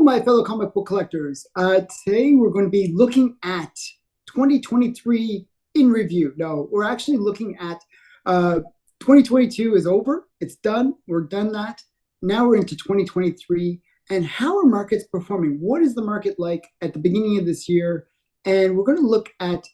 my fellow comic book collectors. Today we're going to be looking at 2023 in review. No, we're actually looking at 2022 is over. It's done. We're done that. Now we're into 2023. And how are markets performing? What is the market like at the beginning of this year? And we're going to look at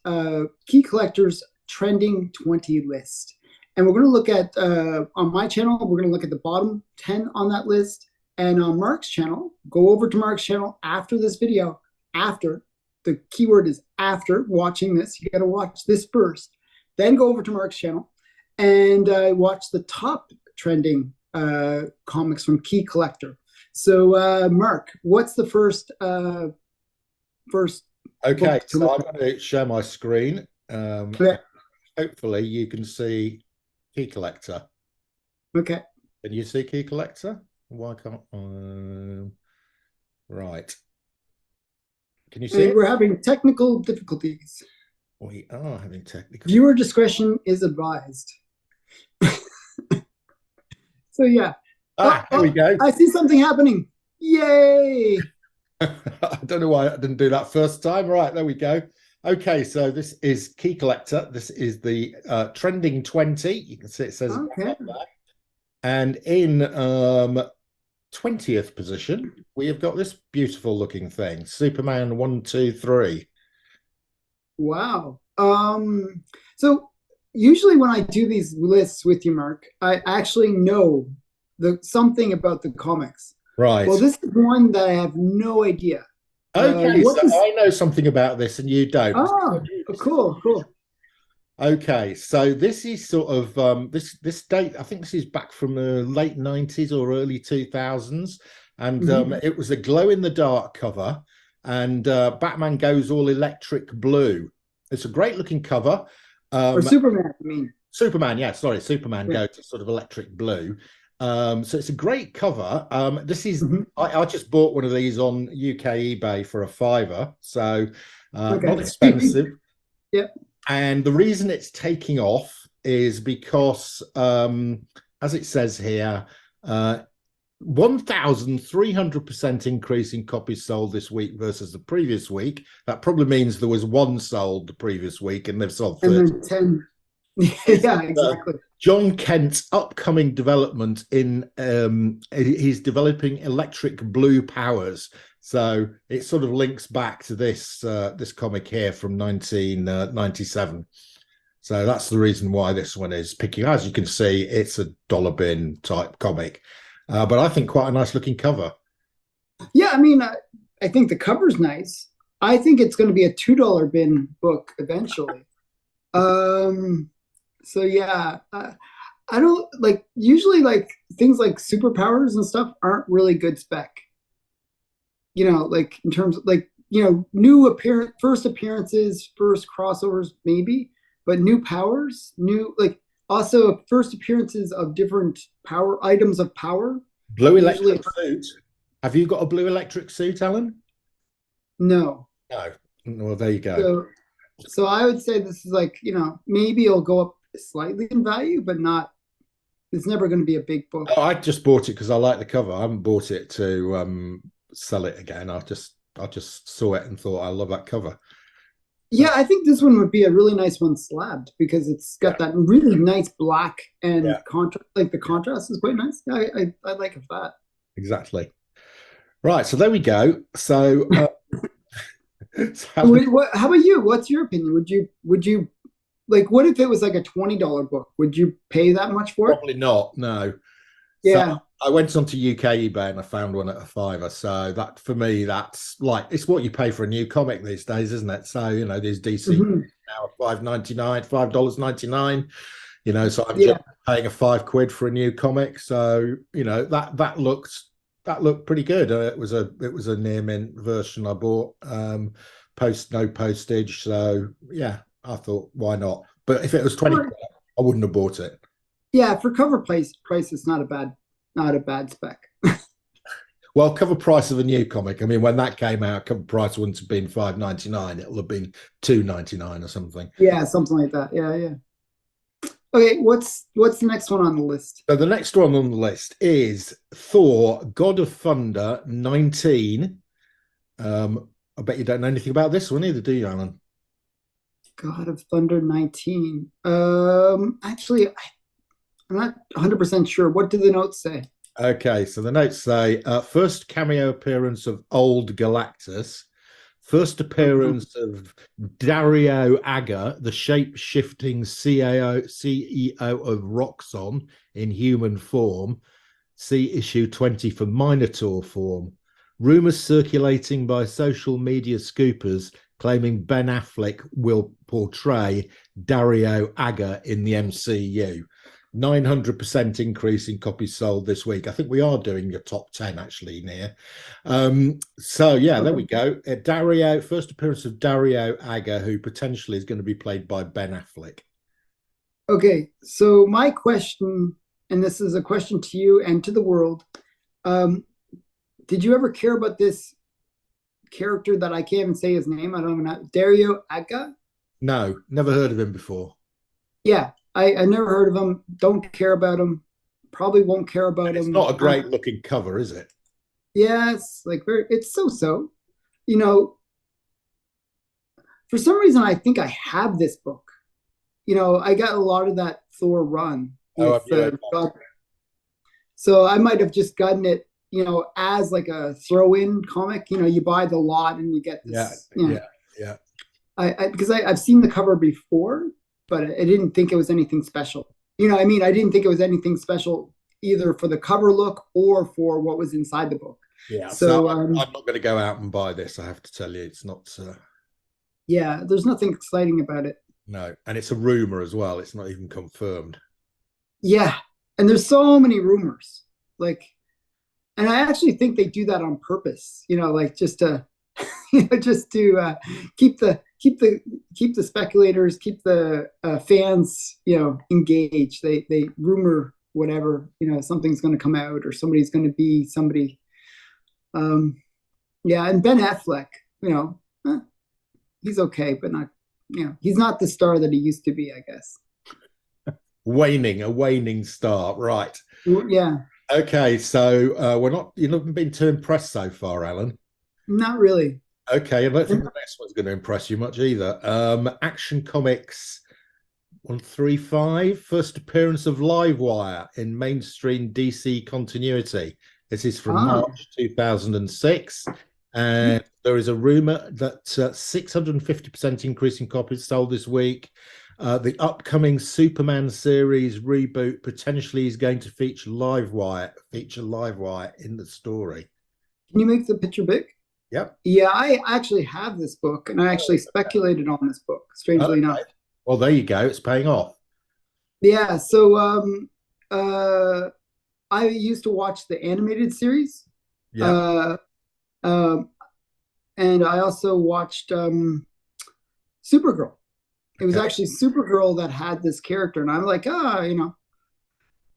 Key Collector's Trending 20 list. And we're going to look at, on my channel, we're going to look at the bottom 10 on that list. And on Mark's channel, go over to Mark's channel after this video, after, the keyword is after watching this. You got to watch this first. Then go over to Mark's channel and watch the top trending comics from Key Collector. So, Mark, what's the first Okay, so I'm going to share my screen. Okay. Hopefully you can see Key Collector. Okay. Can you see Key Collector? Why can't right. Can you see it? We're having technical difficulties. We are having technical. Viewer discretion is advised. So yeah. Here we go. I see something happening. Yay! I don't know why I didn't do that first time. Right, there we go. Okay, so this is Key Collector. This is the trending 20. You can see it says okay. And in 20th position, we have got this beautiful looking thing, Superman 1, 2, 3. Wow. So usually when I do these lists with you, Mark, I actually know something about the comics. Right. Well, this is one that I have no idea. Okay, so I know something about this and you don't. Oh, cool. Okay, so this is sort of this date. I think this is back from the late 90s or early 2000s, and it was a glow-in-the-dark cover, and Batman goes all electric blue. It's a great-looking cover. Or Superman, I mean. Superman, yeah, sorry, Superman goes to sort of electric blue. So it's a great cover. This is I just bought one of these on UK eBay for £5, so not expensive. Yep. And the reason it's taking off is because, as it says here, 1,300% increase in copies sold this week versus the previous week. That probably means there was one sold the previous week and they've sold 30. And then 10. Yeah, exactly. John Kent's upcoming development in he's developing electric blue powers. So it sort of links back to this this comic here from 1997. So that's the reason why this one is picking. As you can see, it's a dollar bin type comic, but I think quite a nice looking cover. Yeah, I mean, I think the cover's nice. I think it's going to be a $2 bin book eventually. So yeah, I don't like usually like things like superpowers and stuff aren't really good spec. You know, like in terms of like, you know, new first appearances, first crossovers, maybe, but new powers, new like also first appearances of different power items of power. Blue electric suit. Have you got a blue electric suit, Alan? No. No. Well, there you go. So I would say this is like, you know, maybe it'll go up slightly in value, but not, it's never going to be a big book. Oh, I just bought it because I like the cover. I haven't bought it to sell it again. I just saw it and thought I love that cover. Yeah, I think this one would be a really nice one slabbed because it's got that really nice black and contrast. Like the contrast is quite nice. I like it for that. Exactly. Right, so there we go. So, how about you? What's your opinion? Would you like, what if it was like a $20 book? Would you pay that much for it? Probably not. No. Yeah. So I went onto UK eBay and I found one at £5. So that for me, that's like, it's what you pay for a new comic these days, isn't it? So, you know, there's DC now at $5.99, $5.99. You know, so I'm just paying £5 for a new comic. So, you know, that looked pretty good. It was a near mint version I bought. No postage. So yeah, I thought, why not? But if it was $20, I wouldn't have bought it. Yeah, for cover price is not a bad spec. Well, cover price of a new comic. I mean, when that came out, cover price wouldn't have been $5.99. It'll have been $2.99 or something. Yeah, something like that. Yeah. Okay, what's the next one on the list? So the next one on the list is Thor God of Thunder 19. I bet you don't know anything about this one either, do you, Alan? God of Thunder 19. Actually, I'm not 100% sure. What do the notes say? Okay, so the notes say first cameo appearance of old Galactus, first appearance of Dario Agger, the shape-shifting CEO of Roxxon in human form. See issue 20 for Minotaur form. Rumors circulating by social media scoopers claiming Ben Affleck will portray Dario Agger in the MCU. 900% increase in copies sold this week. I think we are doing your top 10 actually, Near. So yeah, there we go. Dario, first appearance of Dario Agger, who potentially is going to be played by Ben Affleck. Okay, so my question, and this is a question to you and to the world. Did you ever care about this character that I can't even say his name? I don't even know. Dario Agga? No, never heard of him before. Yeah, I never heard of him. Don't care about him. Probably won't care about It's him. not a great looking cover, is it? Yeah, it's like it's so. You know, for some reason, I think I have this book. I got a lot of that Thor run Oh, with God. So I might have just gotten it, as like a throw-in comic. You buy the lot and you get this. Yeah. Because I've seen the cover before, but I didn't think it was anything special. I mean, I didn't think it was anything special either for the cover look or for what was inside the book. Yeah. So I'm not going to go out and buy this. I have to tell you, it's not. Yeah, there's nothing exciting about it. No, and it's a rumor as well. It's not even confirmed. Yeah, and there's so many rumors, and I actually think they do that on purpose. Like just to, just to keep the speculators, keep the fans, engaged. They rumor whatever, something's going to come out or somebody's going to be somebody. Yeah, and Ben Affleck, he's okay, but not. He's not the star that he used to be, I guess. A waning star, right? Yeah. Okay, so you've not been too impressed so far, Alan. Not really. Okay, I don't think the next one's going to impress you much either. Action Comics 135, first appearance of Livewire in mainstream DC continuity. This is from March 2006. And there is a rumor that 650% increase in copies sold this week. The upcoming Superman series reboot potentially is going to feature Livewire in the story. Can you make the picture big? Yep. Yeah, I actually have this book, and I actually speculated on this book, strangely enough. Well, there you go. It's paying off. Yeah, so I used to watch the animated series. Yeah. And I also watched Supergirl. It was actually Supergirl that had this character, and I'm like, I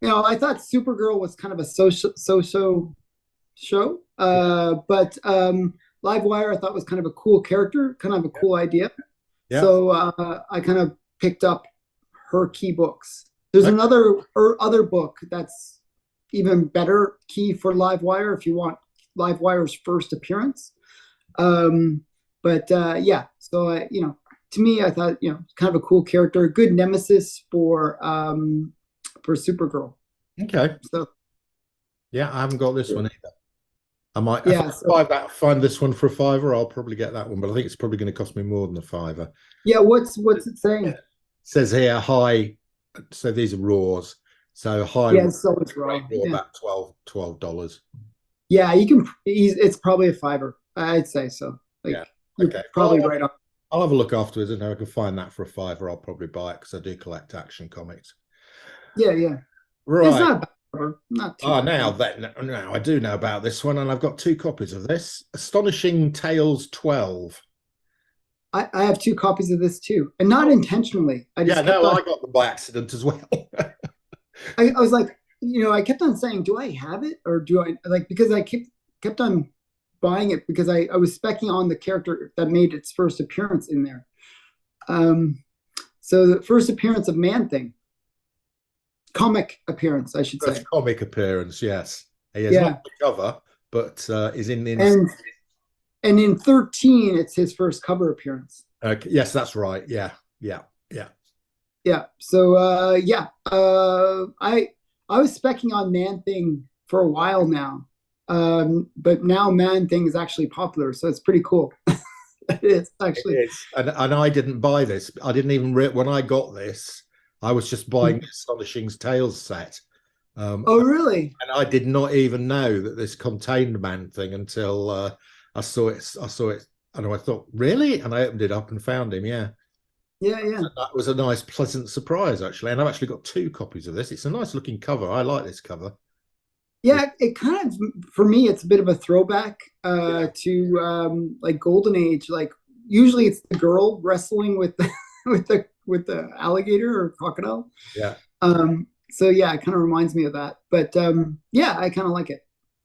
thought Supergirl was kind of a social show, but Livewire I thought was kind of a cool character, kind of a cool idea. Yeah. So I kind of picked up her key books. There's another other book that's even better key for Livewire if you want Livewire's first appearance. Yeah, so to me, I thought kind of a cool character, a good nemesis for Supergirl. Okay. So yeah, I haven't got this one either. I might find this one for $5. I'll probably get that one, but I think it's probably going to cost me more than $5. Yeah, what's it saying? It says here high. So these are raws. So high. Yeah, so it's raw. About $12. Yeah, you can. It's probably a $5. I'd say so. Okay, probably right on. I'll have a look afterwards, and if I can find that for a $5, I'll probably buy it because I do collect Action Comics. Yeah. Right. It's not bad. Not too bad. Now I do know about this one, and I've got 2 copies of this. Astonishing Tales 12. I have 2 copies of this too, and not intentionally. I got them by accident as well. I was like, I kept on saying, do I have it or do I because I kept on buying it because I was specking on the character that made its first appearance in there. So the first appearance of Man-Thing. Comic appearance, I should say. Comic appearance, yes. He is not the cover, but is in the and in 13, it's his first cover appearance. Okay. Yes, that's right. Yeah, yeah, yeah. Yeah. So yeah. I was specking on Man Thing for a while now. But now Man Thing is actually popular, so it's pretty cool. It is It actually. is. And I didn't buy this. I didn't even when I got this, I was just buying the Astonishing Tales set. Oh, really? And I did not even know that this contained Man Thing until I saw it. I saw it, and I thought, really? And I opened it up and found him. Yeah, Yeah, yeah. so that was a nice, pleasant surprise, actually. And I've actually got two copies of this. It's a nice looking cover. I like this cover. Yeah, it kind of, for me, it's a bit of a throwback Yeah, to like Golden Age. Like usually it's the girl wrestling with the with the alligator or crocodile. yeah. So yeah, it kind of reminds me of that. But yeah, I kind of like it.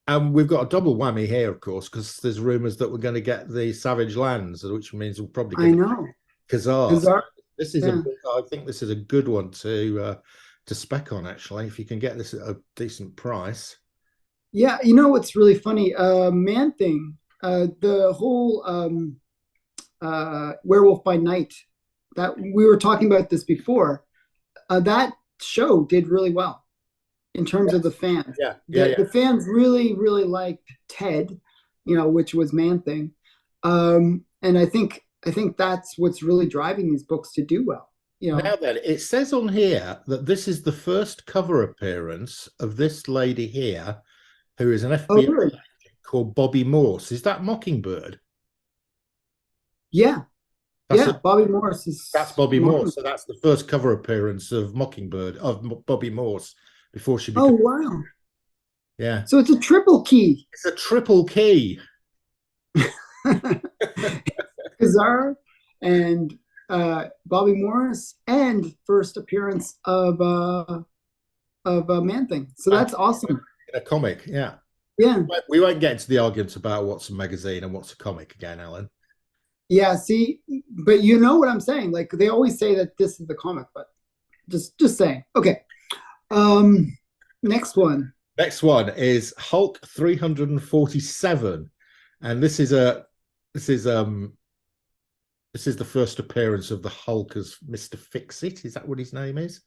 And we've got a double whammy here, of course, because there's rumours that we're going to get the Savage Lands, which means we're probably I going to know. get Kazar. So Bizarre. this is Yeah. I think this is a good one to spec on, actually, if you can get this at a decent price. Yeah, you know what's really funny? Man Thing, the whole Werewolf by Night, that we were talking about this before. That show did really well in terms of the Yes. fans. Yeah, yeah, The yeah. fans really, really liked Ted, which was Man Thing. And I think that's what's really driving these books to do well. You Now know. then, it says on here that this is the first cover appearance of this lady here, who is an Oh, FBI really? agent called Bobby Morse. Is that Mockingbird? Yeah, That's yeah. Bobby Morris that's is Bobby Martin. Morse. So that's the first cover appearance of Mockingbird of Bobby Morse before she Oh, became. wow. Yeah, So it's a triple key. it's a triple key. Kazar and Bobby Morris, and first appearance of Man Thing. So Man that's awesome. in a comic. Yeah, Yeah, we won't get into the arguments about what's a magazine and what's a comic again, Alan. yeah. See, but you know what I'm saying? Like they always say that this is the comic, but just saying. Okay. Um, next one. Next one is Hulk 347, and this is this is the first appearance of the Hulk as Mr. Fix-It. Is that what his name is?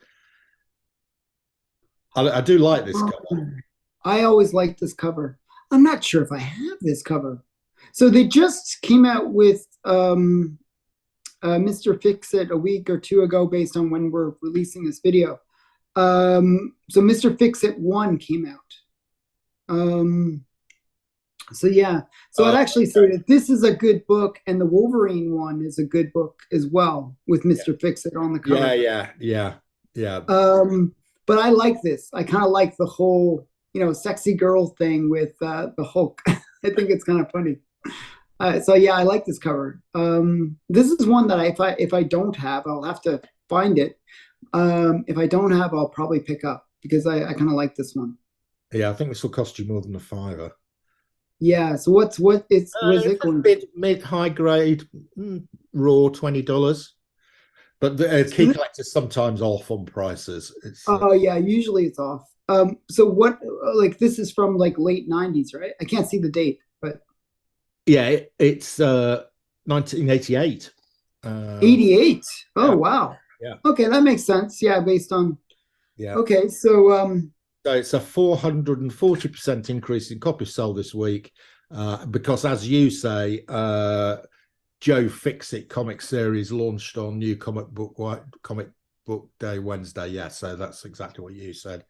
I do like this cover. I always liked this cover. I'm not sure if I have this cover. So they just came out with Mr. Fix It a week or two ago, based on when we're releasing this video. So Mr. Fix It 1 came out. So yeah, so I'd actually say that this is a good book, and the Wolverine one is a good book as well, with Mr. Fix It on the cover. Yeah. But I like this. I kind of like the whole, sexy girl thing with the Hulk. I think it's kind of funny. So yeah, I like this cover. This is one that if I don't have, I'll have to find it. If I don't have, I'll probably pick up, because I kind of like this one. Yeah, I think this will cost you more than a fiver. Yeah. So what is it going? Mid high grade, raw $20. But the key collectors sometimes off on prices. It's Oh yeah, usually it's off. So what? Like this is from like late '90s, right? I can't see the date, but yeah, it's 1988. 88. Oh Yeah, wow. yeah, Okay, that makes sense. Yeah, based on. yeah. Okay, so So it's a 440% increase in copies sold this week, because, as you say, Joe Fix-It comic series launched on New Comic Book Day Wednesday. Yeah, so that's exactly what you said.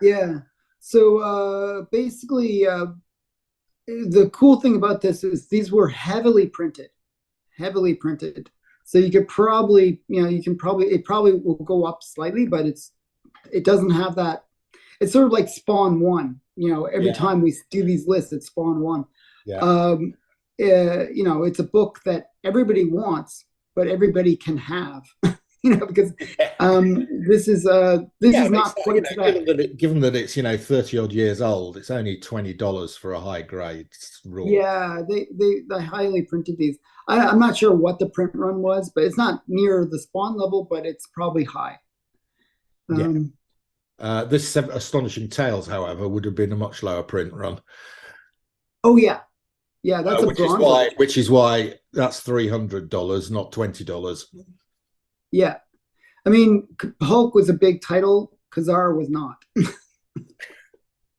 yeah. So basically, the cool thing about this is these were heavily printed, heavily printed. So you could probably, it probably will go up slightly, but it doesn't have that. It's sort of like Spawn 1. Every Yeah, time we do these lists, it's Spawn 1. yeah. It's a book that everybody wants, but everybody can have. Because this is Yeah, not quite that. given that it's 30 odd years old, it's only $20 for a high grade raw. Yeah, they highly printed these. I'm not sure what the print run was, but it's not near the Spawn level, but it's probably high. Yeah. This Astonishing Tales, however, would have been a much lower print run. Oh yeah, Yeah, that's a which is bronze. why that's $300, not $20. Yeah. I mean, Hulk was a big title. Kazar was not.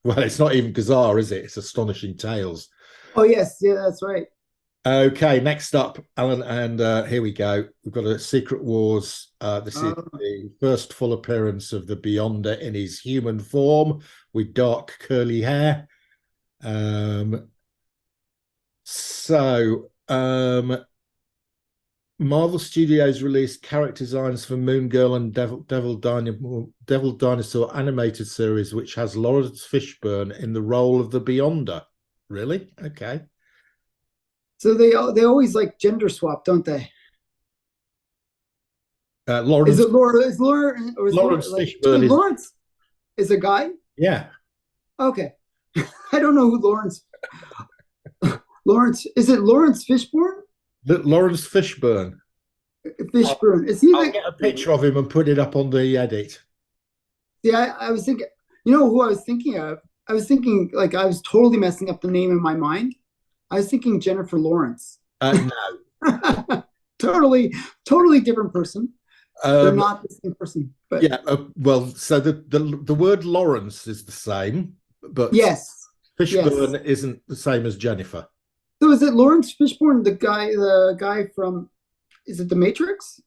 Well, it's not even Kazar, is it? It's Astonishing Tales. Oh, yes. Yeah, that's right. Okay, next up, Alan, and here we go. We've got a Secret Wars. This is Uh, the first full appearance of the Beyonder in his human form with dark curly hair. Marvel Studios released character designs for Moon Girl and Devil Dinosaur animated series, which has Lawrence Fishburne in the role of the Beyonder. Really? Okay. so they always like gender swap, don't they? Is Lawrence it Laura? Is Laura or is Laura Lawrence like Fishburne is, Lawrence is a guy? yeah. Okay. I don't know who Lawrence is it Lawrence Fishburne? Lawrence Fishburne. Fishburne. Is he I'll the get a picture of him and put it up on the edit. Yeah, I was thinking, you know who I was thinking of? I was thinking like I was totally messing up the name in my mind. I was thinking Jennifer Lawrence. No. Totally different person. They're Um, not the same person. But yeah. Well, so the word Lawrence is the same, but yes, yes. Fishburne isn't the same as Jennifer. So is it Lawrence Fishburne, the guy from? Is it The Matrix?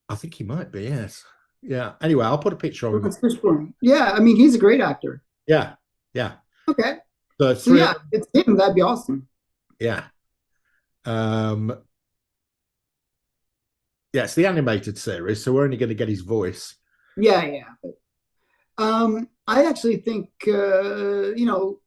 I think he might be. Yes. Yeah. Anyway, I'll put a picture of him. Lawrence Fishburne. Yeah, I mean he's a great actor. Yeah. Yeah. Okay, So so yeah, it's him. That'd be awesome. Yeah. Um. Yeah, it's the animated series, so we're only going to get his voice. Yeah, yeah. I actually think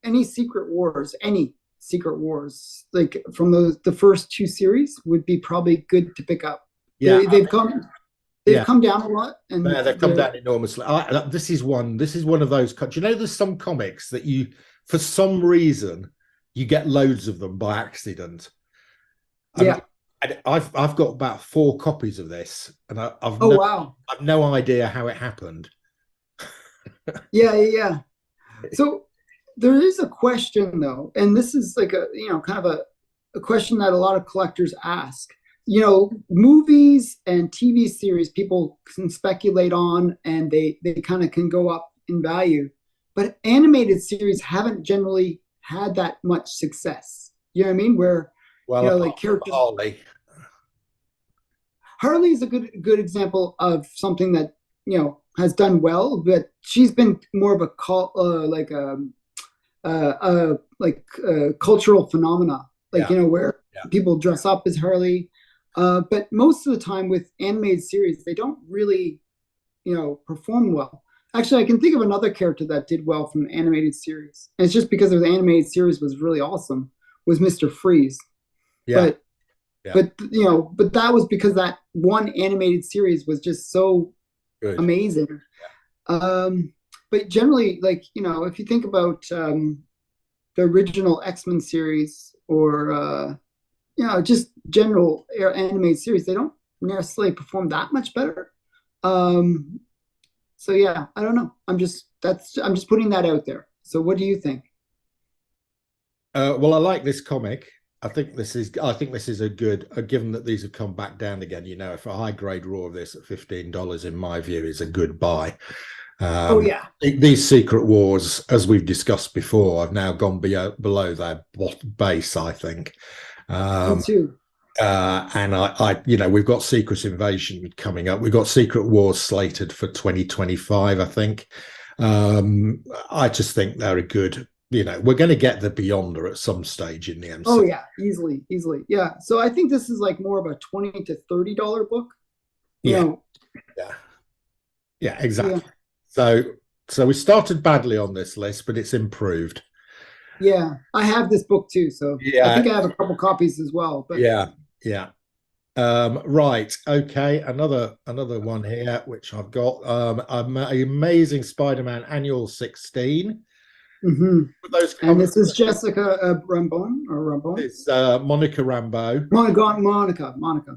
any Secret Wars, like from the first two series, would be probably good to pick up. Yeah. They've come down a lot, and yeah, they've come down enormously. This is one of those. You know, there's some comics that you, for some reason, you get loads of them by accident. Yeah. And I've got about 4 copies of this, and Oh wow. I've no idea how it happened. Yeah, yeah, yeah. So there is a question though, and this is like a kind of a question that a lot of collectors ask. Movies and TV series people can speculate on, and they kind of can go up in value, but animated series haven't generally had that much success. You know what I mean? Where like characters. Harley is a good example of something that has done well, but she's been more of a cultural phenomena, where people dress up as Harley. But most of the time with animated series, they don't really, perform well. Actually, I can think of another character that did well from an animated series, and it's just because the animated series was really awesome. Was Mr. Freeze? Yeah. But that was because that one animated series was just so Good. Amazing. But generally, if you think about the original X-Men series, or just general animated series, they don't necessarily perform that much better. So yeah, I don't know. I'm just putting that out there. So what do you think? Well, I like this comic. I think this is a good, given that these have come back down again, if a high grade raw of this at $15, in my view, is a good buy. Oh yeah. These Secret Wars, as we've discussed before, have now gone below their base, I think. Me too. And we've got Secret Invasion coming up. We've got Secret Wars slated for 2025, I think. I just think they're a good. We're going to get the Beyonder at some stage in the MCU. Oh yeah, easily. Yeah. So I think this is like more of a $20 to $30 book. Yeah, exactly. Yeah. So we started badly on this list, but it's improved. Yeah, I have this book too, so I think I have a couple copies as well. But yeah. Right. Okay. Another one here, which I've got. Amazing Spider-Man Annual 16. Mm-hmm. And this is Jessica Rambeau. It's Monica Rambeau. Monica.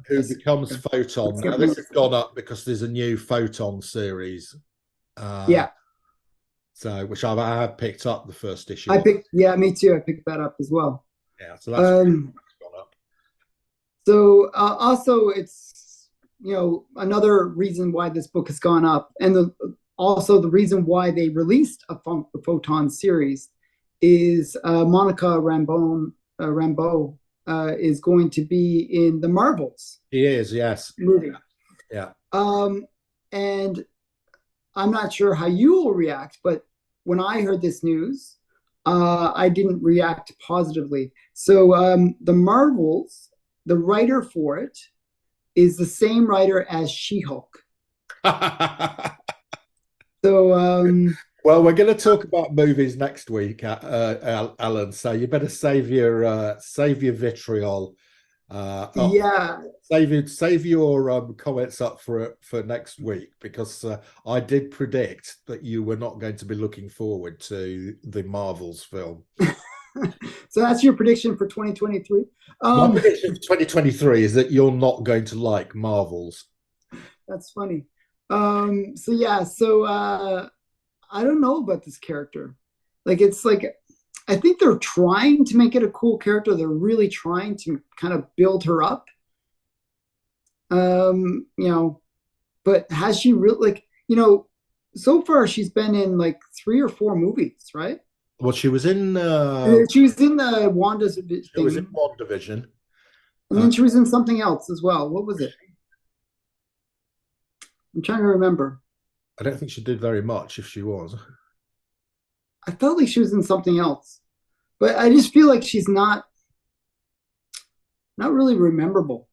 Who becomes Photon. Now, this has gone up because there's a new Photon series. So, which I have picked up the first issue. Me too. I picked that up as well. Yeah, so that's Um, gone up. so also, it's another reason why this book has gone up, and also the reason why they released a Photon series is Monica Rambeau is going to be in the Marvels He is, yes. movie. Yeah. Um, and I'm not sure how you will react, but when I heard this news, I didn't react positively. So the Marvels, the writer for it is the same writer as She-Hulk. So Well, we're going to talk about movies next week, Alan. So you better save your vitriol, up, yeah, save your comments up for next week, because I did predict that you were not going to be looking forward to the Marvels film. so that's your prediction for 2023. My prediction for 2023 is that you're not going to like Marvels. That's funny. So yeah, so I don't know about this character. Like it's like I think they're trying to make it a cool character. They're really trying to kind of build her up. You know, but has she really so far she's been in like 3 or 4 movies, right? Well, She was in the Wanda's she was in thing, one division. and then she was in something else as well. What was it? I'm trying to remember. I don't think she did very much if she was. I felt like she was in something else, but I just feel like she's not really rememberable.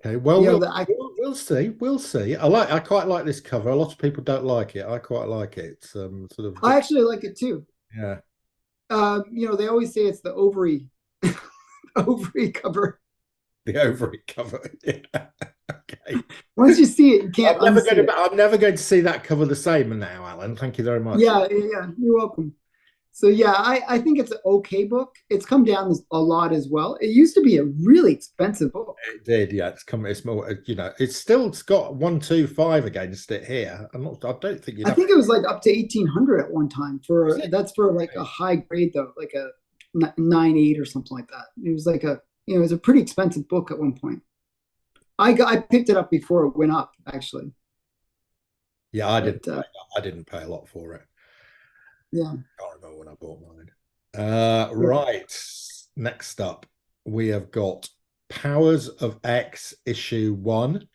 Okay, well, You know we'll that I we'll see. We'll see. I quite like this cover. A lot of people don't like it. I quite like it. It's sort of I actually like it too. yeah. They always say it's the ovary ovary cover. The ovary cover. Yeah. Okay. Once you see it, you can't unsee it. I'm never going to see that cover the same now, Alan. Thank you very much. Yeah, yeah, yeah. You're welcome. So yeah, I think it's an okay book. It's come down a lot as well. It used to be a really expensive book. It did, yeah. It's more, it's got 125 against it here. I don't think you'd I have think it was like up to 1800 at one time is for it? that's for like a high grade though, like a 9.8 or something like that. It was like it was a pretty expensive book at one point. I picked it up before it went up actually. Yeah, But I didn't pay a lot for it. yeah. I can't remember when I bought mine. Yeah. Right. Next up, we have got Powers of X issue 1.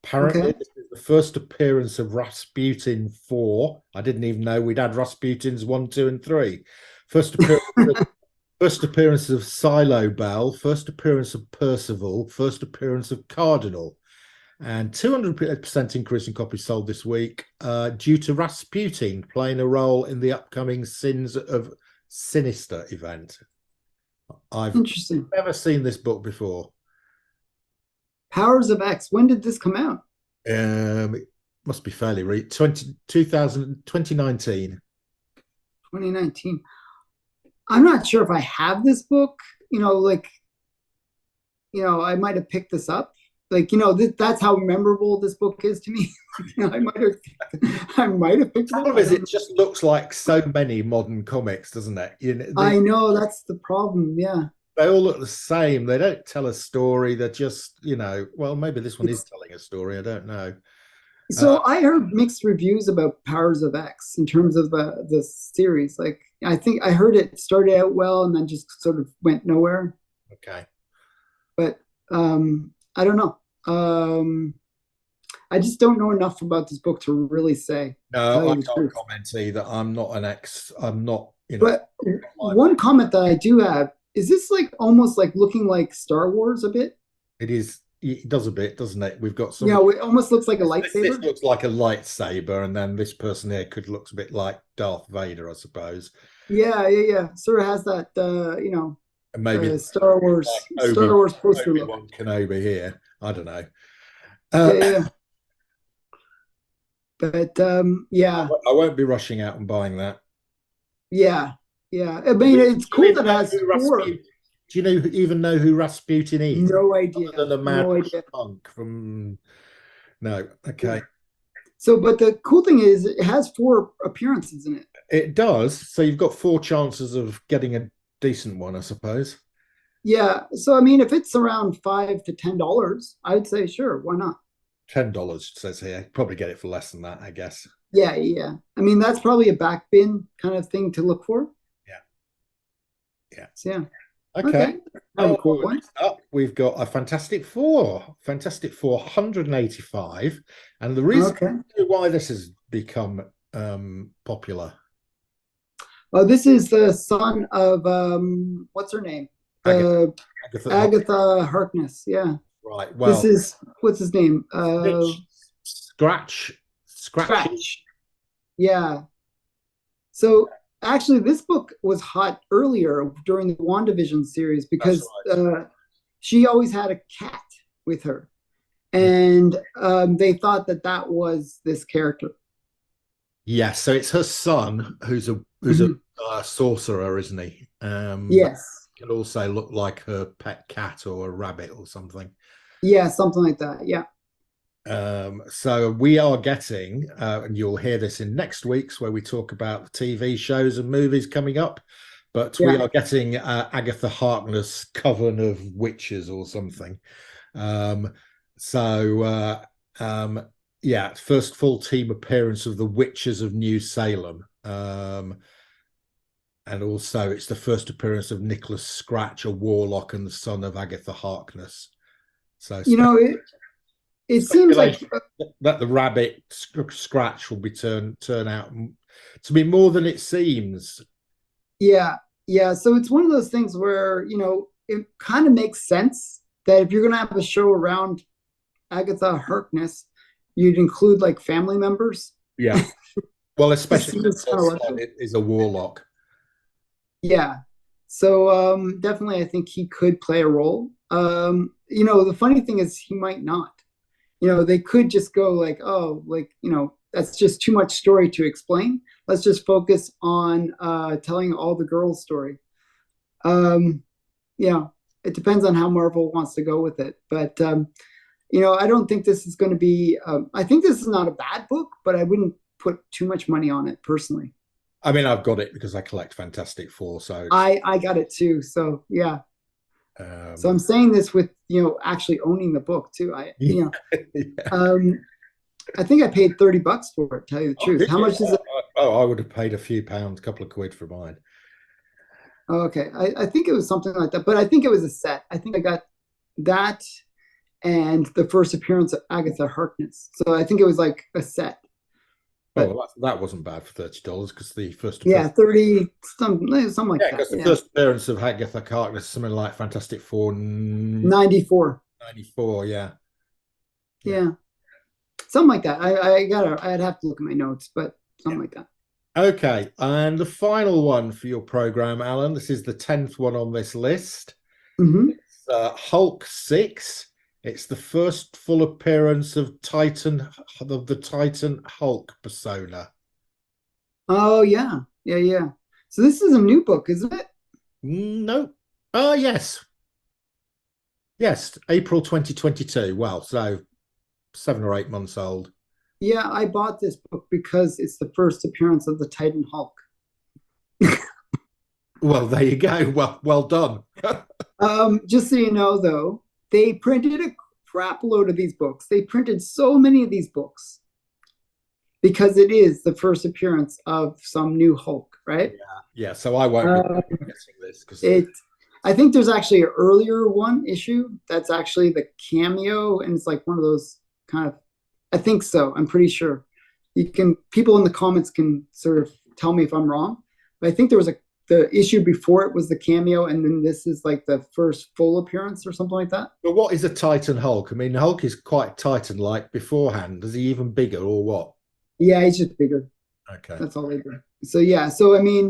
Apparently, Okay. this is the first appearance of Rasputin 4. I didn't even know we'd had Rasputins 1, 2, and 3. First appearance, first appearance of Silo Bell, first appearance of Percival, first appearance of Cardinal, and 200% increase in copies sold this week due to Rasputin playing a role in the upcoming Sins of Sinister event. I've Interesting. never seen this book before. Powers of X. When did this come out? It must be fairly recent. 2019. 2019. I'm not sure if I have this book. I might have picked this up. That's how memorable this book is to me. I might have picked it up. The problem is, it just looks like so many modern comics, doesn't it? I know that's the problem. Yeah, they all look the same. They don't tell a story. They're just, well, maybe this one is telling a story. I don't know. So I heard mixed reviews about Powers of X in terms of the series. Like I think I heard it started out well and then just sort of went nowhere. Okay. But I don't know. I just don't know enough about this book to really say. No, I can't comment either. I'm not an X. I'm not, But one comment that I do have is this like almost like looking like Star Wars a bit? It is. It does a bit, doesn't it? We've got some. Yeah, it almost looks like a lightsaber. This looks like a lightsaber, and then this person here looks a bit like Darth Vader, I suppose. Yeah, yeah, yeah. Sort of has that, and maybe Star Wars, like Star Wars poster look. Obi-Wan Kenobi here. I don't know. Yeah, yeah. But yeah, I won't be rushing out and buying that. Yeah, yeah. I mean, it's cool that it has 4. Do you even know who Rasputin is? No idea. Other than the mad No idea. punk from. No, okay. Yeah. So, but the cool thing is, it has 4 appearances in it. It does. So you've got 4 chances of getting decent one, I suppose. Yeah. So I mean, if it's around $5 to $10, I would say sure, why not? $10 says here. Probably get it for less than that, I guess. Yeah, yeah. I mean, that's probably a back bin kind of thing to look for. Yeah, yeah. So yeah. Okay. Okay. Kind of a cool Oh, one. next up, we've got a Fantastic Four 185. And the reason Okay. why this has become popular. Oh, this is the son of what's her name? Agatha, The Agatha Agatha Harkness. Yeah. right. This Well, is what's his name? Scratchy. Scratch. Yeah. So actually, this book was hot earlier during the WandaVision series That's because right. she always had a cat with her, Yeah. and they thought that that was this character. Yes, so it's her son who's a Mhm. sorcerer, isn't he? But Yes. can also look like her pet cat or a rabbit or something. Yeah, something like that. Yeah. So we are getting, and you'll hear this in next week's where we talk about the TV shows and movies coming up. But we Yeah. are getting Agatha Harkness Coven of Witches or something. Um, so yeah, first full team appearance of the Witches of New Salem. And also it's the first appearance of Nicholas Scratch, a warlock and the son of Agatha Harkness. So You know, it seems like speculation that the rabbit Scratch will be turn out to be more than it seems. yeah, yeah. So it's one of those things where, it kind of makes sense that if you're going to have a show around Agatha Harkness, you'd include like family members. Yeah. Well, Just especially seems since her kind of son logical. is a warlock. Yeah. So definitely, I think he could play a role. The funny thing is he might not. They could just go like, oh, like, that's just too much story to explain. Let's just focus on telling all the girls' story. Um, it depends on how Marvel wants to go with it. But, I don't think this is going to be, I think this is not a bad book, but I wouldn't put too much money on it personally. I mean, I've got it because I collect Fantastic Four, so it's I got it too. So, yeah. So I'm um saying this with, actually owning the book too. yeah. Um, I think I paid $30 for it, to tell you the Oh, truth. did How you? much is it? Oh, I would have paid a few pounds, a couple of quid for mine. Oh, okay. I think it was something like that, but I think it was a set. I think I got that and the first appearance of Agatha Harkness. So I think it was like a set. Oh, But well, that wasn't bad for $30 because the first yeah, appearance, 30, something like yeah, that. because the Yeah. first appearance of Agatha Harkness is something like Fantastic Four 94. 94, yeah, yeah. Yeah. Something like that. I'd have to look at my notes, but something like that. Okay, and the final one for your program, Alan. This is the 10th one on this list. Hmm. Hulk 6. It's the first full appearance of the Titan Hulk persona. Oh yeah. Yeah, yeah. So this is a new book, isn't it? No. Oh, yes. Yes, April 2022. Well, so 7 or 8 months old. Yeah, I bought this book because it's the first appearance of the Titan Hulk. Well, there you go. Well done. Just so you know, though, they printed a crap load of these books. They printed so many of these books because it is the first appearance of some new Hulk, right? Yeah, so I won't be Uh, guessing this because it, I think there's actually an earlier one issue that's actually the cameo, and it's like one of those kind of. I think so. I'm pretty sure. People in the comments can sort of tell me if I'm wrong, but I think there was the issue before it was the cameo, and then this is like the first full appearance or something like that. but what is a Titan Hulk? I mean, Hulk is quite Titan-like beforehand. Is he even bigger or what? Yeah, he's just bigger. Okay. That's all they do. So yeah, so I mean,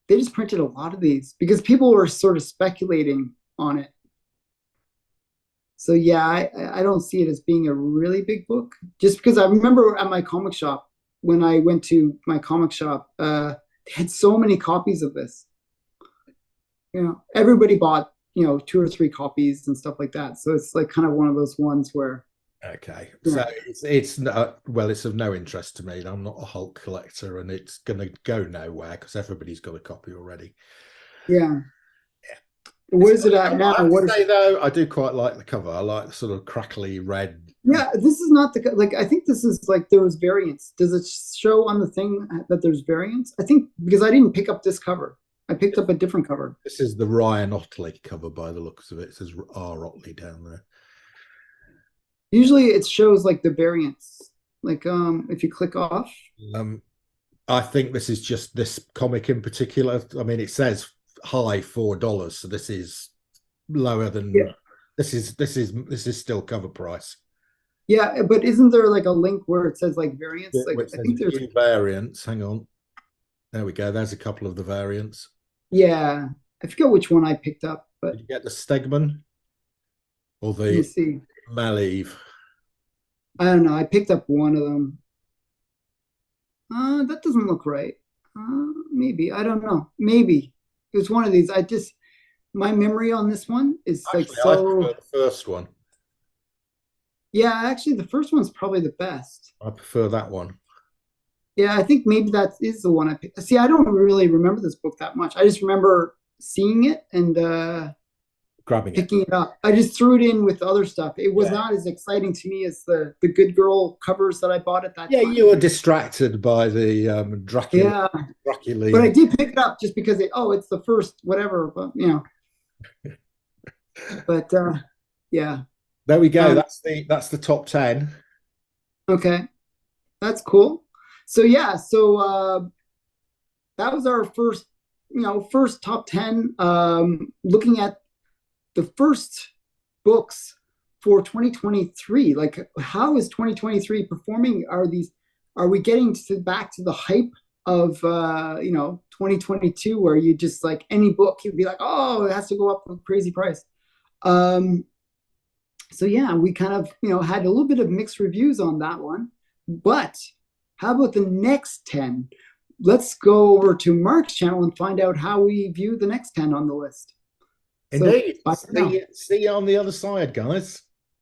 they just printed a lot of these because people were sort of speculating on it. So yeah, I don't see it as being a really big book. Just because I remember at my comic shop when I went to my comic shop, they had so many copies of this. Everybody bought 2 or 3 copies and stuff like that. So it's like kind of one of those ones where Okay, Yeah. so it's not, well, it's of no interest to me. I'm not a Hulk collector, and it's going to go nowhere because everybody's got a copy already. Yeah. Yeah. What is it at now? I have to What is say though, I do quite like the cover. I like the sort of crackly red. Yeah, this is not the like I think this is like there was variants. Does it show on the thing that there's variants? I think because I didn't pick up this cover. I picked up a different cover. This is the Ryan Otley cover by the looks of it. It says R Otley down there. Usually it shows like the variants. Like if you click off. Um, I think this is just this comic in particular. I mean, it says high $4, so this is lower than Yeah. this is still cover price. Yeah, but isn't there like a link where it says like variants? Like Which I says think there's new variants. Hang on. There we go. There's a couple of the variants. yeah. I forget which one I picked up, Did but you get the Stegman or let me the see. Malieve? I don't know. I picked up one of them. That doesn't look right. Maybe. I don't know. Maybe. It was one of these. I just my memory on this one is like Actually, I so prefer the first one. yeah, actually the first one's probably the best. I prefer that one. Yeah, I think maybe that is the one I picked. See, I don't really remember this book that much. I just remember seeing it and Grabbing it. picking it up. I just threw it in with other stuff. It was Yeah. not as exciting to me as the Good Girl covers that I bought at that Yeah, time. you were distracted by the Dracula Yeah, but I Draculini. did pick it up just because it's the first whatever, but but yeah. There we go. Um, That's the top 10. okay, that's cool. So yeah, so that was our first, first top 10. Looking at the first books for 2023. Like, how is 2023 performing? Are we getting back to the hype of 2022 where you just like any book you'd be like, oh, it has to go up a crazy price. Um, so yeah, we kind of had a little bit of mixed reviews on that one. But how about the next 10? Let's go over to Mark's channel and find out how we view the next 10 on the list. So Indeed. bye for now. See you on the other side, guys.